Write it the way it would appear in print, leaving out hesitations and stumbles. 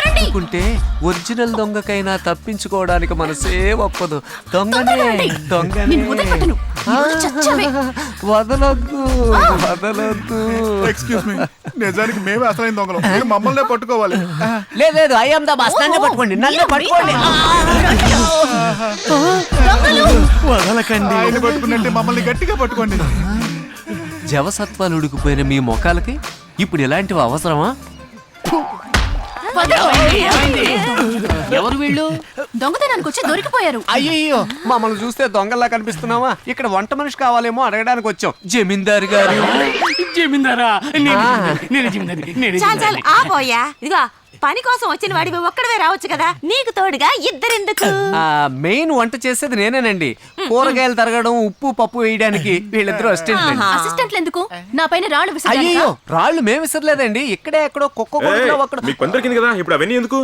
హత్తుకుంటే original దొంగకైనా తప్పించుకోవడానికి మనసే ఒప్పదు. దొంగనే దొంగనే వదలొద్దు వదలొద్దు. ఎక్స్క్యూజ్ మీ, నిజానికి మేమే అసలైన దొంగలం. మీరు మమ్మల్నే పట్టుకోవాలి. లేదు ఐఎమ్ ద బాస్. నన్ను పట్టుకోండి, నన్ను పట్టుకోండి. వదలకండి. ఆయన పట్టుకున్నట్టే మమ్మల్ని గట్టిగా పట్టుకోండి. జవసత్వాలు ఉడికిపోయిన మీ మొఖాలకి ఇప్పుడు ఇలాంటివి అవసరమా? ఎవరు వీళ్ళు? దొంగతనానికి వచ్చి దొరికిపోయారు. అయ్యో, మమ్మల్ని చూస్తే దొంగల్లా కనిపిస్తున్నావా? ఇక్కడ వంట మనిషి కావాలేమో అడగడానికి వచ్చాం. జమీందారు గారు. జమీందారా? చాలు చాలు ఆపోయా. ఇదిగో పని కోసం వచ్చిన వాడివి ఒక్కడవే రావచ్చు కదా, నీకు తోడుగా ఇద్దరెందుకు? మెయిన్ వంట చేసేది నేనేనండి. కూరగాయలు తరగడం, ఉప్పు పప్పు వేయడానికి వీళ్ళిద్దరూ అసిస్టెంట్. అసిస్టెంట్లు ఎందుకు? నా పైన రాళ్ళు అయ్యో, రాళ్ళు మేము విసరలేదండి. ఇక్కడే ఎక్కడో కుక్క మీకు కొందరికింది కదా, ఇప్పుడు అవన్నీ ఎందుకు?